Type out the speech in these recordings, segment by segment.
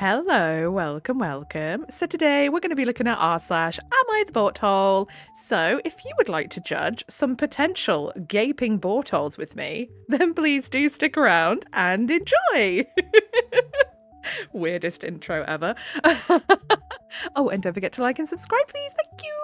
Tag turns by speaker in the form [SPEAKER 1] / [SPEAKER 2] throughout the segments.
[SPEAKER 1] Hello, welcome. So today we're going to be looking at Am I the Butthole? So if you would like to judge some potential gaping buttholes with me, then please do stick around and enjoy. Weirdest intro ever. Oh, and don't forget to like and subscribe, please. Thank you.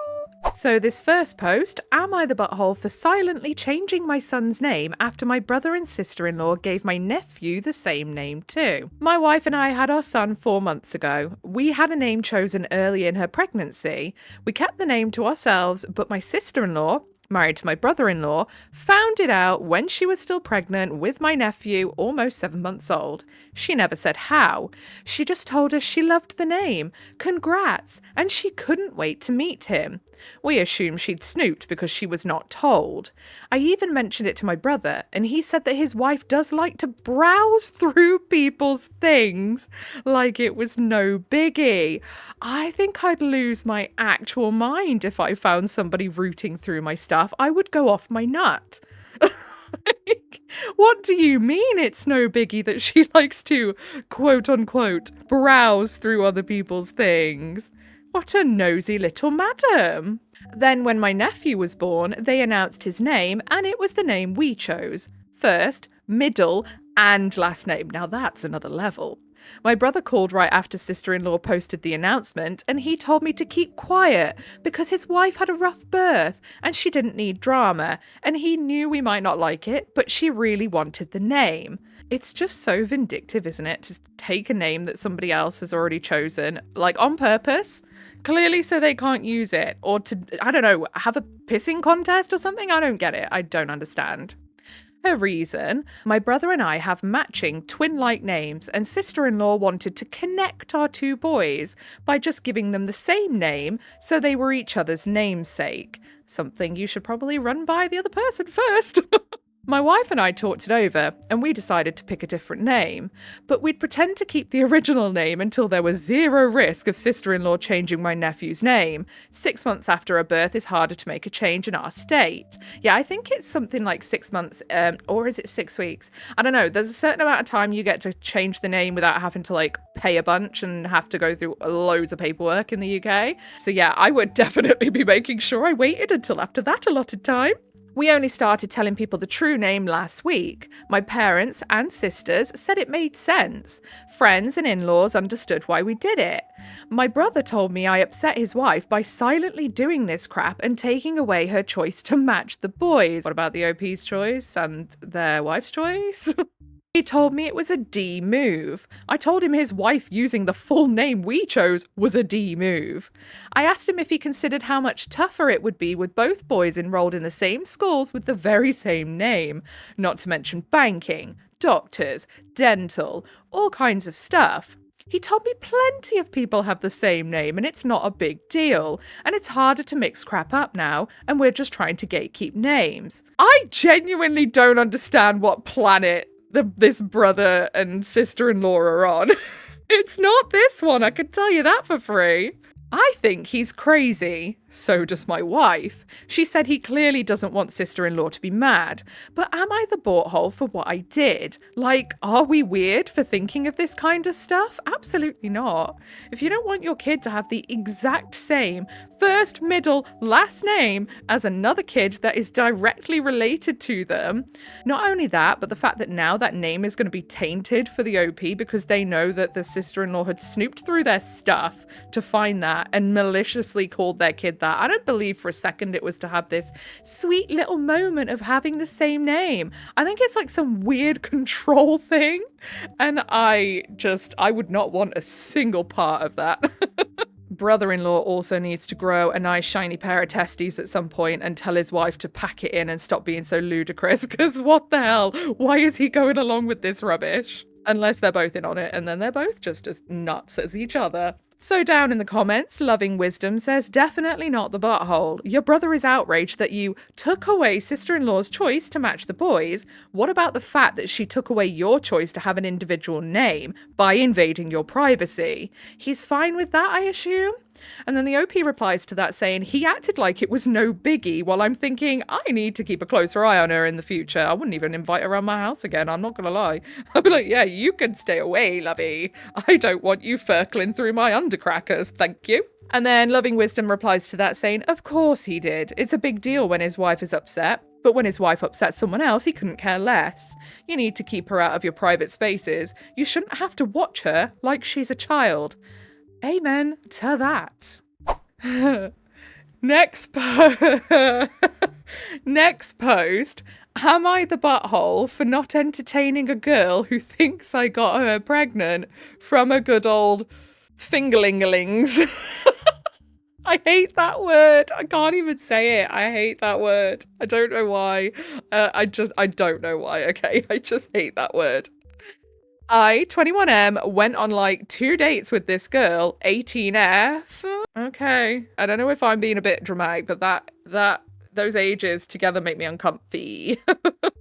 [SPEAKER 1] So this first post, am I the butthole for silently changing my son's name after my brother and sister-in-law gave my nephew the same name too? My wife and I had our son 4 months ago. We had a name chosen early in her pregnancy. We kept the name to ourselves, but my sister-in-law, married to my brother-in-law, found it out when she was still pregnant with my nephew, almost 7 months old. She never said how. She just told us she loved the name. Congrats! And she couldn't wait to meet him. We assumed she'd snooped because she was not told. I even mentioned it to my brother, and he said that his wife does like to browse through people's things like it was no biggie. I think I'd lose my actual mind if I found somebody rooting through my stuff. I would go off my nut. What do you mean it's no biggie that she likes to, quote unquote, browse through other people's things? What a nosy little madam. Then when my nephew was born, they announced his name, and it was the name we chose. First, middle, and last name. Now that's another level. My brother called right after sister-in-law posted the announcement, and he told me to keep quiet because his wife had a rough birth and she didn't need drama, and he knew we might not like it, but she really wanted the name. It's just so vindictive, isn't it, to take a name that somebody else has already chosen, like on purpose, clearly so they can't use it, or to, I don't know, have a pissing contest or something? I don't get it. I don't understand. Her reason, my brother and I have matching twin-like names, and sister-in-law wanted to connect our two boys by just giving them the same name so they were each other's namesake. Something you should probably run by the other person first. My wife and I talked it over, and we decided to pick a different name, but we'd pretend to keep the original name until there was zero risk of sister-in-law changing my nephew's name. 6 months after a birth is harder to make a change in our state. Yeah, I think it's something like 6 months, or is it 6 weeks? I don't know. There's a certain amount of time you get to change the name without having to like pay a bunch and have to go through loads of paperwork in the UK. So yeah, I would definitely be making sure I waited until after that allotted time. We only started telling people the true name last week. My parents and sisters said it made sense. Friends and in-laws understood why we did it. My brother told me I upset his wife by silently doing this crap and taking away her choice to match the boys. What about the OP's choice and their wife's choice? He told me it was a D move. I told him his wife using the full name we chose was a D move. I asked him if he considered how much tougher it would be with both boys enrolled in the same schools with the very same name, not to mention banking, doctors, dental, all kinds of stuff. He told me plenty of people have the same name and it's not a big deal, and it's harder to mix crap up now, and we're just trying to gatekeep names. I genuinely don't understand what planet this brother and sister-in-law are on. It's not this one, I can tell you that for free. I think he's crazy. So does my wife. She said he clearly doesn't want sister-in-law to be mad. But am I the butthole for what I did? Like, are we weird for thinking of this kind of stuff? Absolutely not. If you don't want your kid to have the exact same first, middle, last name as another kid that is directly related to them, not only that, but the fact that now that name is going to be tainted for the OP because they know that the sister-in-law had snooped through their stuff to find that and maliciously called their kid that. I don't believe for a second it was to have this sweet little moment of having the same name. I think it's like some weird control thing, and I would not want a single part of that. Brother-in-law also needs to grow a nice shiny pair of testes at some point and tell his wife to pack it in and stop being so ludicrous, because what the hell? Why is he going along with this rubbish? Unless they're both in on it, and then they're both just as nuts as each other. So down in the comments, Loving Wisdom says, definitely not the butthole. Your brother is outraged that you took away sister-in-law's choice to match the boys. What about the fact that she took away your choice to have an individual name by invading your privacy? He's fine with that, I assume? And then the OP replies to that saying, he acted like it was no biggie, while I'm thinking, I need to keep a closer eye on her in the future. I wouldn't even invite her around my house again, I'm not gonna lie. I'd be like, yeah, you can stay away, lovey. I don't want you furcling through my undercrackers, thank you. And then Loving Wisdom replies to that saying, of course he did. It's a big deal when his wife is upset. But when his wife upsets someone else, he couldn't care less. You need to keep her out of your private spaces. You shouldn't have to watch her like she's a child. Amen to that. Next post. Am I the butthole for not entertaining a girl who thinks I got her pregnant from a good old fingerlinglings? I hate that word. I can't even say it. I hate that word. I don't know why. I don't know why, okay? I just hate that word. I, 21M, went on like 2 dates with this girl, 18F. Okay. I don't know if I'm being a bit dramatic, but those ages together make me uncomfy.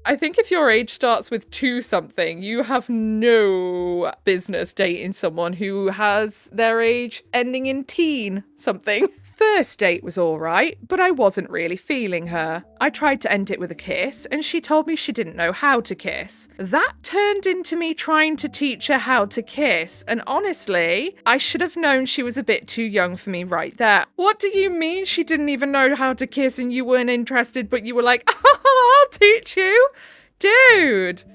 [SPEAKER 1] I think if your age starts with 2 something, you have no business dating someone who has their age ending in teen something. First date was alright, but I wasn't really feeling her. I tried to end it with a kiss, and she told me she didn't know how to kiss. That turned into me trying to teach her how to kiss, and honestly, I should have known she was a bit too young for me right there. What do you mean she didn't even know how to kiss and you weren't interested, but you were like, oh, I'll teach you? Dude!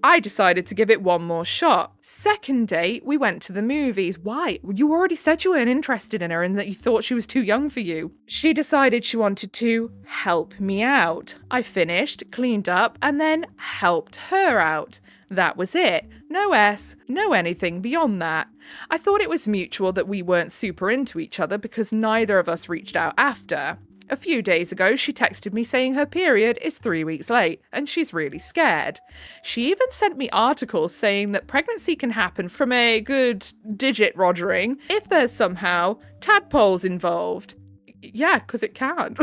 [SPEAKER 1] I decided to give it one more shot. Second date, we went to the movies. Why? You already said you weren't interested in her and that you thought she was too young for you. She decided she wanted to help me out. I finished, cleaned up, and then helped her out. That was it. No S, no anything beyond that. I thought it was mutual that we weren't super into each other because neither of us reached out after. A few days ago, she texted me saying her period is 3 weeks late, and she's really scared. She even sent me articles saying that pregnancy can happen from a good digit rogering if there's somehow tadpoles involved. Yeah, because it can.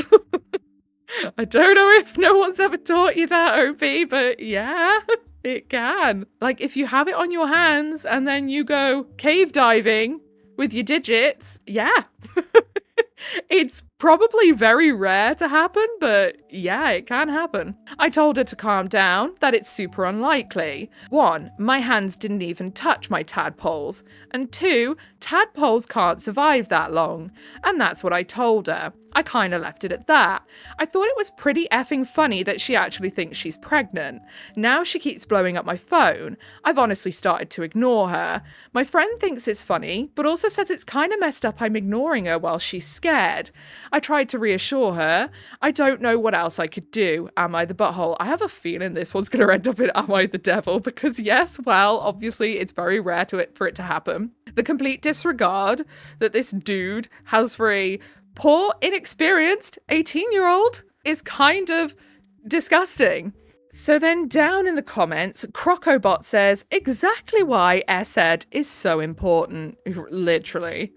[SPEAKER 1] I don't know if no one's ever taught you that, OP, but yeah, it can. Like, if you have it on your hands and then you go cave diving with your digits, yeah. It's probably very rare to happen, but yeah, it can happen. I told her to calm down, that it's super unlikely. 1, my hands didn't even touch my tadpoles. And 2, tadpoles can't survive that long. And that's what I told her. I kind of left it at that. I thought it was pretty effing funny that she actually thinks she's pregnant. Now she keeps blowing up my phone. I've honestly started to ignore her. My friend thinks it's funny, but also says it's kind of messed up I'm ignoring her while she's scared. I tried to reassure her. I don't know what else I could do. Am I the butthole? I have a feeling this one's going to end up in Am I the devil? Because yes, well, obviously it's very rare for it to happen. The complete disregard that this dude has for a poor, inexperienced 18-year-old is kind of disgusting. So then down in the comments, Crocobot says, exactly why SED is so important, literally.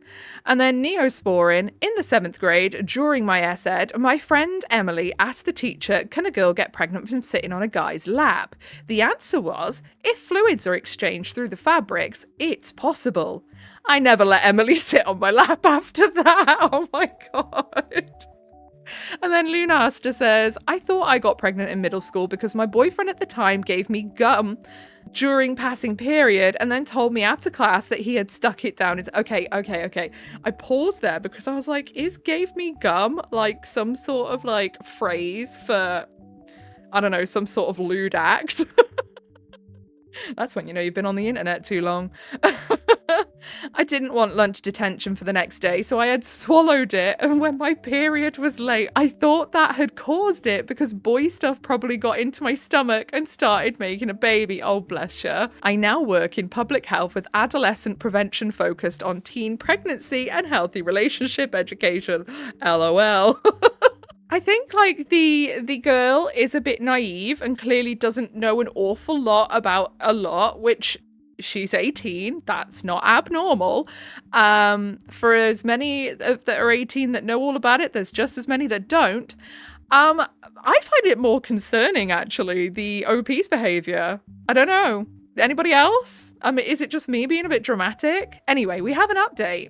[SPEAKER 1] And then Neosporin, in the 7th grade, during my SED, my friend Emily asked the teacher, can a girl get pregnant from sitting on a guy's lap? The answer was, if fluids are exchanged through the fabrics, it's possible. I never let Emily sit on my lap after that. Oh my god. And then Lunasta says, I thought I got pregnant in middle school because my boyfriend at the time gave me gum during passing period and then told me after class that he had stuck it down. It's okay. I paused there because I was like, is gave me gum like some sort of like phrase for, I don't know, some sort of lewd act? That's when you know you've been on the internet too long. I didn't want lunch detention for the next day, so I had swallowed it, and when my period was late, I thought that had caused it because boy stuff probably got into my stomach and started making a baby. Oh, bless you. I now work in public health with adolescent prevention focused on teen pregnancy and healthy relationship education. LOL. I think like the girl is a bit naive and clearly doesn't know an awful lot about a lot, which she's 18. That's not abnormal. For as many that are 18 that know all about it, there's just as many that don't. I find it more concerning, actually, the OP's behavior. I don't know. Anybody else? I mean, is it just me being a bit dramatic? Anyway, we have an update.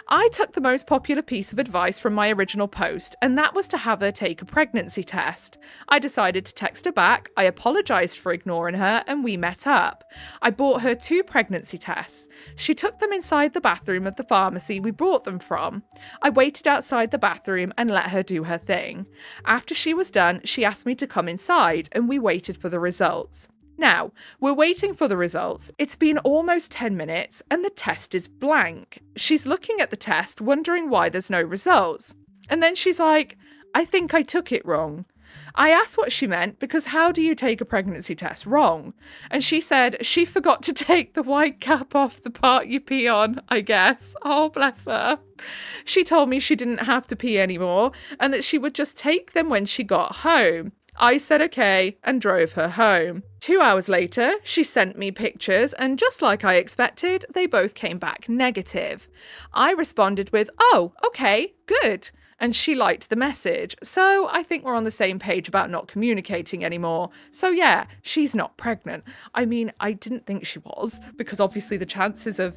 [SPEAKER 1] I took the most popular piece of advice from my original post, and that was to have her take a pregnancy test. I decided to text her back, I apologised for ignoring her, and we met up. I bought her 2 pregnancy tests. She took them inside the bathroom of the pharmacy we bought them from. I waited outside the bathroom and let her do her thing. After she was done, she asked me to come inside, and we waited for the results. Now, we're waiting for the results. It's been almost 10 minutes and the test is blank. She's looking at the test, wondering why there's no results. And then she's like, I think I took it wrong. I asked what she meant because how do you take a pregnancy test wrong? And she said she forgot to take the white cap off the part you pee on, I guess. Oh, bless her. She told me she didn't have to pee anymore and that she would just take them when she got home. I said okay and drove her home. 2 hours later, she sent me pictures and just like I expected, they both came back negative. I responded with, oh, okay, good. And she liked the message. So I think we're on the same page about not communicating anymore. So yeah, she's not pregnant. I mean, I didn't think she was because obviously the chances of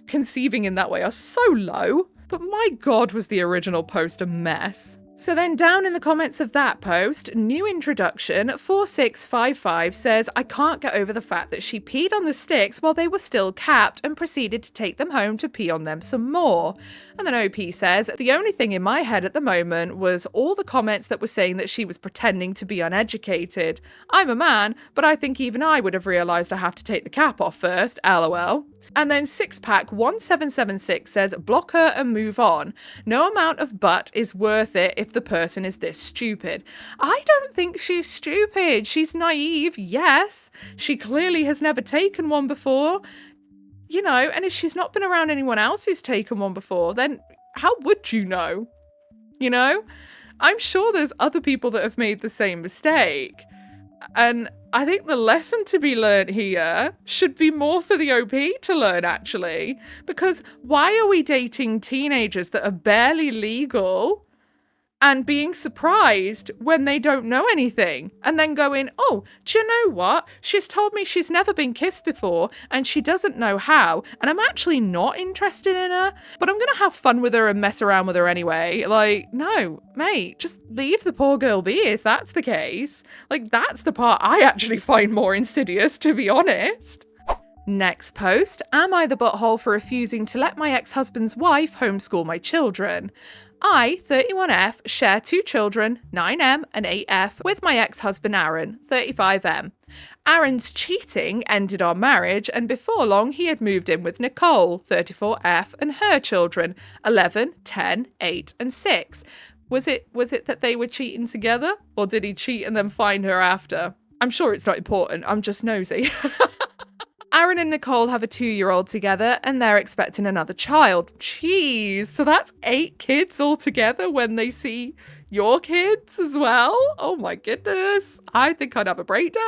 [SPEAKER 1] conceiving in that way are so low. But my God, was the original post a mess. So then down in the comments of that post, new introduction 4655 says, I can't get over the fact that she peed on the sticks while they were still capped and proceeded to take them home to pee on them some more. And then OP says, the only thing in my head at the moment was all the comments that were saying that she was pretending to be uneducated. I'm a man, but I think even I would have realised I have to take the cap off first, lol. And then Sixpack 1776 says, block her and move on. No amount of but is worth it if the person is this stupid. I don't think she's stupid. She's naive, yes. She clearly has never taken one before. You know, and if she's not been around anyone else who's taken one before, then how would you know? You know? I'm sure there's other people that have made the same mistake. And I think the lesson to be learned here should be more for the OP to learn, actually. Because why are we dating teenagers that are barely legal and being surprised when they don't know anything? And then going, oh, do you know what? She's told me she's never been kissed before and she doesn't know how. And I'm actually not interested in her, but I'm going to have fun with her and mess around with her anyway. Like, no, mate, just leave the poor girl be if that's the case. Like, that's the part I actually find more insidious, to be honest. Next post, am I the butthole for refusing to let my ex-husband's wife homeschool my children? I, 31F, share 2 children, 9M and 8F, with my ex-husband Aaron, 35M. Aaron's cheating ended our marriage, and before long he had moved in with Nicole, 34F, and her children, 11, 10, 8 and 6. Was it that they were cheating together, or did he cheat and then find her after? I'm sure it's not important, I'm just nosy. Aaron and Nicole have a 2-year-old together and they're expecting another child. Jeez, so that's 8 kids altogether when they see your kids as well? Oh my goodness, I think I'd have a breakdown.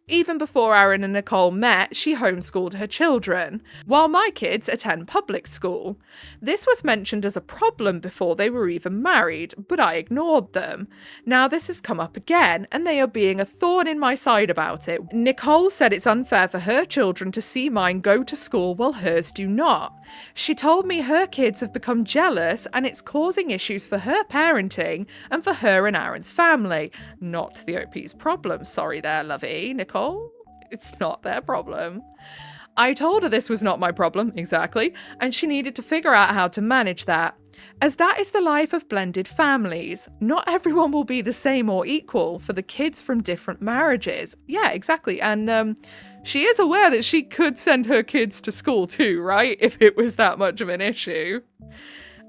[SPEAKER 1] Even before Aaron and Nicole met, she homeschooled her children, while my kids attend public school. This was mentioned as a problem before they were even married, but I ignored them. Now this has come up again, and they are being a thorn in my side about it. Nicole said it's unfair for her children to see mine go to school while hers do not. She told me her kids have become jealous and it's causing issues for her parenting and for her and Aaron's family. Not the OP's problem. Sorry there, lovey. Nicole, it's not their problem. I told her this was not my problem, exactly, and she needed to figure out how to manage that. As that is the life of blended families. Not everyone will be the same or equal for the kids from different marriages. Yeah, exactly. And she is aware that she could send her kids to school too, right? If it was that much of an issue.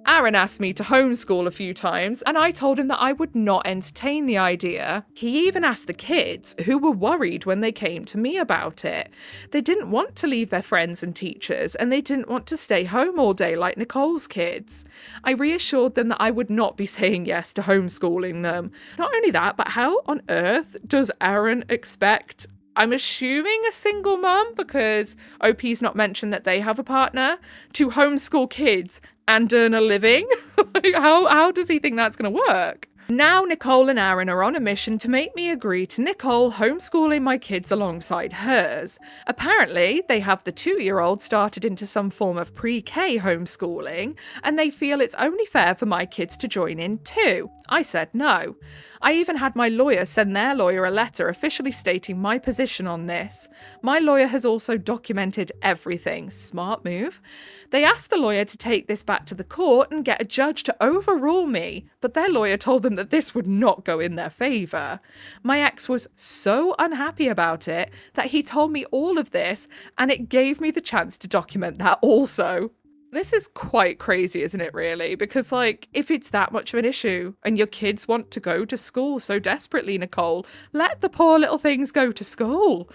[SPEAKER 1] Aaron asked me to homeschool a few times, and I told him that I would not entertain the idea. He even asked the kids, who were worried when they came to me about it. They didn't want to leave their friends and teachers, and they didn't want to stay home all day like Nicole's kids. I reassured them that I would not be saying yes to homeschooling them. Not only that, but how on earth does Aaron expect I'm assuming a single mum because OP's not mentioned that they have a partner, to homeschool kids and earn a living. Like, how does he think that's going to work? Now Nicole and Aaron are on a mission to make me agree to Nicole homeschooling my kids alongside hers. Apparently, they have the 2-year-old started into some form of pre-K homeschooling, and they feel it's only fair for my kids to join in too. I said no. I even had my lawyer send their lawyer a letter officially stating my position on this. My lawyer has also documented everything. Smart move. They asked the lawyer to take this back to the court and get a judge to overrule me, but their lawyer told them that this would not go in their favour. My ex was so unhappy about it that he told me all of this, and it gave me the chance to document that also. This is quite crazy, isn't it, really? Because, like, if it's that much of an issue and your kids want to go to school so desperately, Nicole, let the poor little things go to school.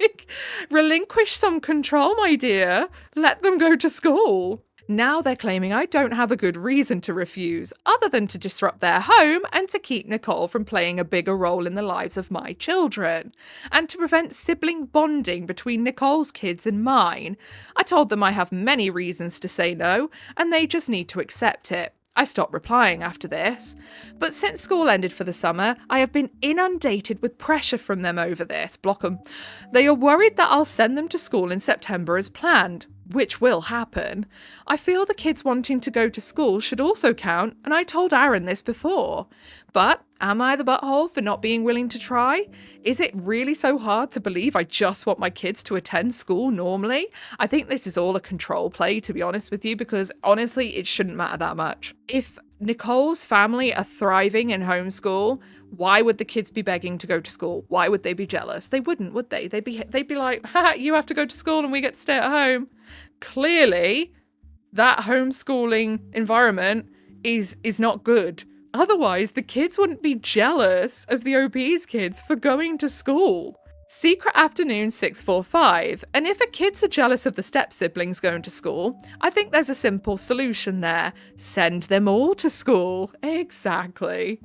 [SPEAKER 1] Like, relinquish some control, my dear. Let them go to school. Now they're claiming I don't have a good reason to refuse, other than to disrupt their home and to keep Nicole from playing a bigger role in the lives of my children, and to prevent sibling bonding between Nicole's kids and mine. I told them I have many reasons to say no, and they just need to accept it. I stopped replying after this. But since school ended for the summer, I have been inundated with pressure from them over this. Block them. They are worried that I'll send them to school in September as planned, which will happen. I feel the kids wanting to go to school should also count, and I told Aaron this before. But am I the butthole for not being willing to try? Is it really so hard to believe I just want my kids to attend school normally? I think this is all a control play, to be honest with you, because honestly, it shouldn't matter that much. If Nicole's family are thriving in homeschool, why would the kids be begging to go to school? Why would they be jealous? They wouldn't, would they? They'd be like, ha, you have to go to school and we get to stay at home. Clearly, that homeschooling environment is not good. Otherwise, the kids wouldn't be jealous of the OP's kids for going to school. Secret Afternoon 645, and if a kids are jealous of the step-siblings going to school, I think there's a simple solution there. Send them all to school. Exactly.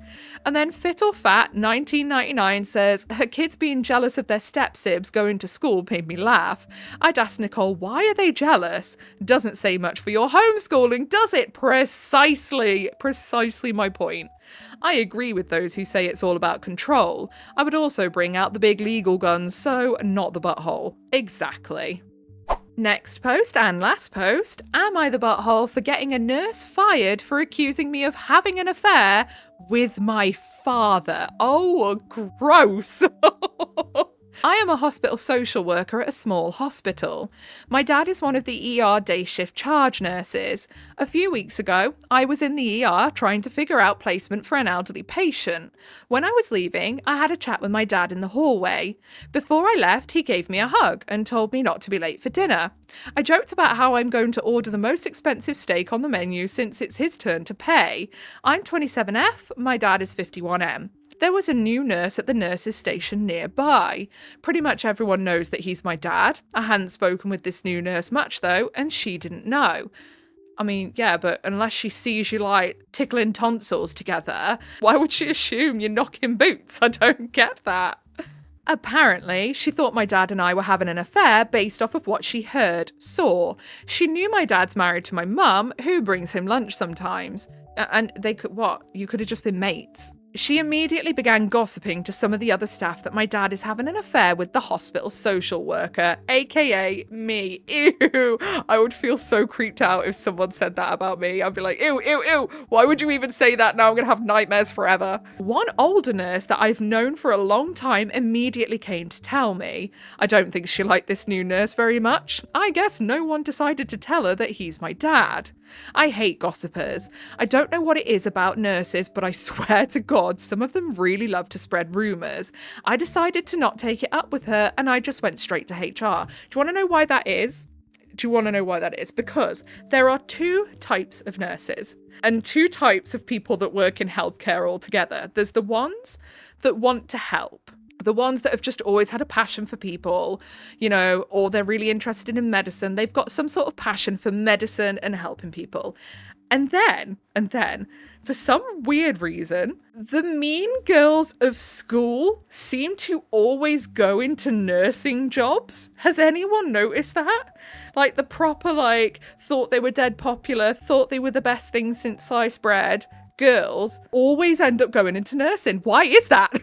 [SPEAKER 1] And then Fit or Fat 1999 says, her kids being jealous of their step-sibs going to school made me laugh. I'd ask Nicole, why are they jealous? Doesn't say much for your homeschooling, does it? Precisely my point. I agree with those who say it's all about control. I would also bring out the big legal guns, so not the butthole. Exactly. Next post and last post, am I the butthole for getting a nurse fired for accusing me of having an affair with my father? Oh, gross. I am a hospital social worker at a small hospital. My dad is one of the ER day shift charge nurses. A few weeks ago, I was in the ER trying to figure out placement for an elderly patient. When I was leaving, I had a chat with my dad in the hallway. Before I left, he gave me a hug and told me not to be late for dinner. I joked about how I'm going to order the most expensive steak on the menu since it's his turn to pay. I'm 27F, my dad is 51M. There was a new nurse at the nurse's station nearby. Pretty much everyone knows that he's my dad. I hadn't spoken with this new nurse much though, and she didn't know. I mean, yeah, but unless she sees you like tickling tonsils together, why would she assume you're knocking boots? I don't get that. Apparently, she thought my dad and I were having an affair based off of what she saw. She knew my dad's married to my mum, who brings him lunch sometimes. And they could, what? You could have just been mates. She immediately began gossiping to some of the other staff that my dad is having an affair with the hospital social worker, aka me. Ew. I would feel so creeped out if someone said that about me. I'd be like, ew, ew, ew. Why would you even say that? Now I'm going to have nightmares forever. One older nurse that I've known for a long time immediately came to tell me. I don't think she liked this new nurse very much. I guess no one decided to tell her that he's my dad. I hate gossipers. I don't know what it is about nurses, but I swear to God, some of them really love to spread rumours. I decided to not take it up with her, and I just went straight to HR. Do you want to know why that is? Because there are 2 types of nurses and 2 types of people that work in healthcare altogether. There's the ones that want to help. The ones that have just always had a passion for people, you know, or they're really interested in medicine. They've got some sort of passion for medicine and helping people. And then, for some weird reason, the mean girls of school seem to always go into nursing jobs. Has anyone noticed that? Like the proper, like, thought they were dead popular, thought they were the best thing since sliced bread girls always end up going into nursing. Why is that?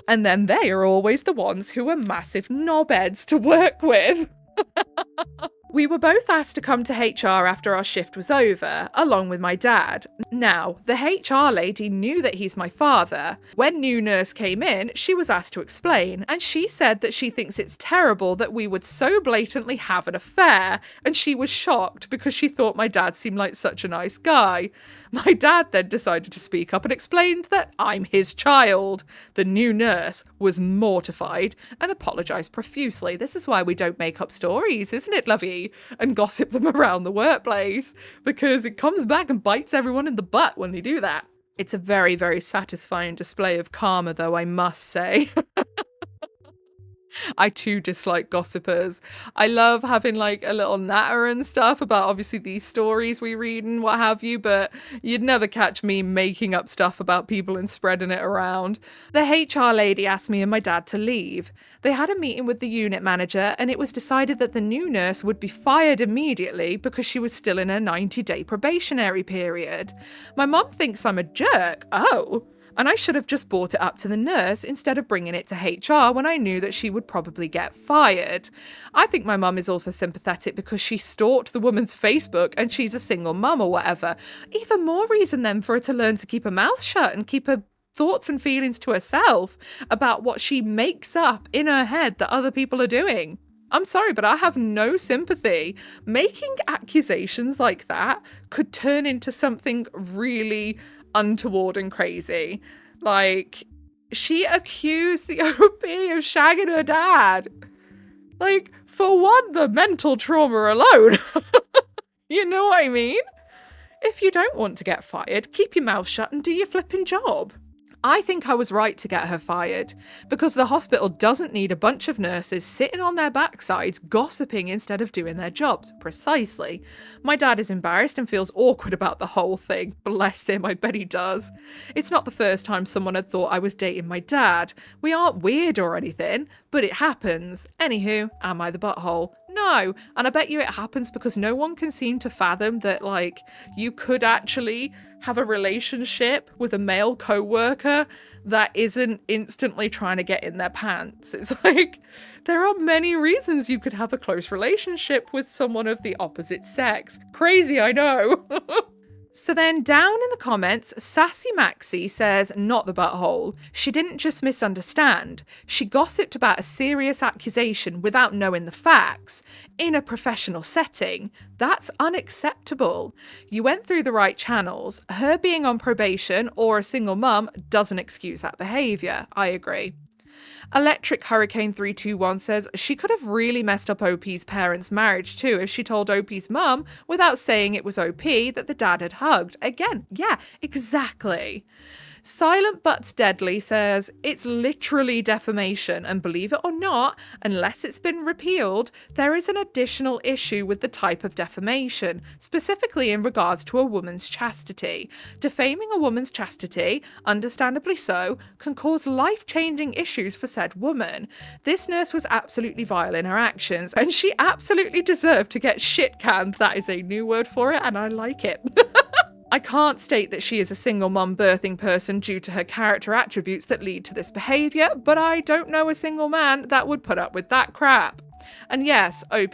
[SPEAKER 1] And then they are always the ones who are massive knobheads to work with. We were both asked to come to HR after our shift was over, along with my dad. Now, the HR lady knew that he's my father. When new nurse came in, she was asked to explain, and she said that she thinks it's terrible that we would so blatantly have an affair, and she was shocked because she thought my dad seemed like such a nice guy. My dad then decided to speak up and explained that I'm his child. The new nurse was mortified and apologised profusely. This is why we don't make up stories, isn't it, lovey? And gossip them around the workplace, because it comes back and bites everyone in the butt when they do that. It's a very, very satisfying display of karma, though, I must say. I too dislike gossipers. I love having like a little natter and stuff about obviously these stories we read and what have you, but you'd never catch me making up stuff about people and spreading it around. The HR lady asked me and my dad to leave. They had a meeting with the unit manager and it was decided that the new nurse would be fired immediately because she was still in her 90-day probationary period. My mum thinks I'm a jerk. Oh. And I should have just brought it up to the nurse instead of bringing it to HR when I knew that she would probably get fired. I think my mum is also sympathetic because she stalked the woman's Facebook and she's a single mum or whatever. Even more reason then for her to learn to keep her mouth shut and keep her thoughts and feelings to herself about what she makes up in her head that other people are doing. I'm sorry, but I have no sympathy. Making accusations like that could turn into something really untoward and crazy. Like, she accused the OP of shagging her dad. Like, for one, the mental trauma alone. You know what I mean? If you don't want to get fired, keep your mouth shut and do your flipping job. I think I was right to get her fired, because the hospital doesn't need a bunch of nurses sitting on their backsides gossiping instead of doing their jobs. Precisely. My dad is embarrassed and feels awkward about the whole thing. Bless him, I bet he does. It's not the first time someone had thought I was dating my dad. We aren't weird or anything, but it happens. Anywho, am I the butthole? No, and I bet you it happens because no one can seem to fathom that, like, you could actually have a relationship with a male co-worker that isn't instantly trying to get in their pants. It's like, there are many reasons you could have a close relationship with someone of the opposite sex. Crazy, I know. So then down in the comments, Sassy Maxie says, not the butthole. She didn't just misunderstand. She gossiped about a serious accusation without knowing the facts. In a professional setting, that's unacceptable. You went through the right channels. Her being on probation or a single mum doesn't excuse that behaviour. I agree. Electric Hurricane 321 says she could have really messed up OP's parents' marriage too if she told OP's mum without saying it was OP that the dad had hugged. Again, yeah, exactly. Silent Butts Deadly says it's literally defamation, and believe it or not, unless it's been repealed, there is an additional issue with the type of defamation, specifically in regards to a woman's chastity. Defaming a woman's chastity, understandably so, can cause life-changing issues for said woman. This nurse was absolutely vile in her actions, and she absolutely deserved to get shit-canned. That is a new word for it, and I like it. I can't state that she is a single mum birthing person due to her character attributes that lead to this behaviour, but I don't know a single man that would put up with that crap. And yes, OP,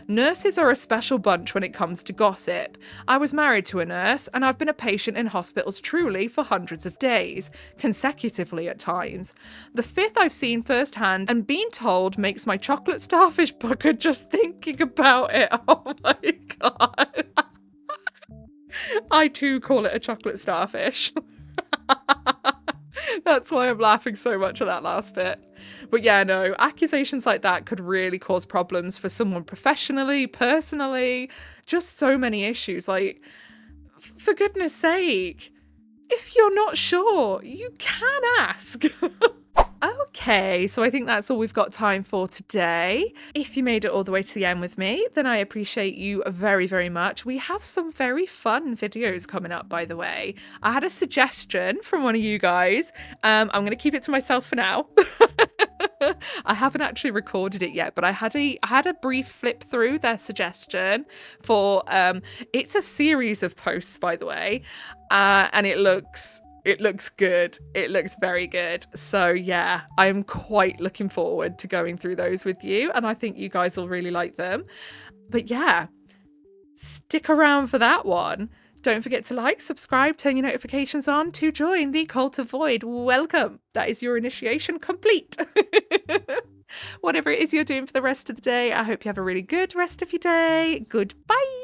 [SPEAKER 1] nurses are a special bunch when it comes to gossip. I was married to a nurse, and I've been a patient in hospitals truly for hundreds of days, consecutively at times. The fifth I've seen firsthand and been told makes my chocolate starfish pucker just thinking about it. Oh my god. I too call it a chocolate starfish. That's why I'm laughing so much at that last bit. But yeah, no, accusations like that could really cause problems for someone professionally, personally, just so many issues. Like, for goodness sake, if you're not sure, you can ask. Okay, so I think that's all we've got time for today. If you made it all the way to the end with me, then I appreciate you very, very much. We have some very fun videos coming up, by the way. I had a suggestion from one of you guys. I'm going to keep it to myself for now. I haven't actually recorded it yet, but I had a brief flip through their suggestion for it's a series of posts, by the way, and it looks good. It looks very good. So yeah, I'm quite looking forward to going through those with you, and I think you guys will really like them. But yeah, stick around for that one. Don't forget to like, subscribe, turn your notifications on to join the Cult of Void. Welcome. That is your initiation complete. Whatever it is you're doing for the rest of the day, I hope you have a really good rest of your day. Goodbye.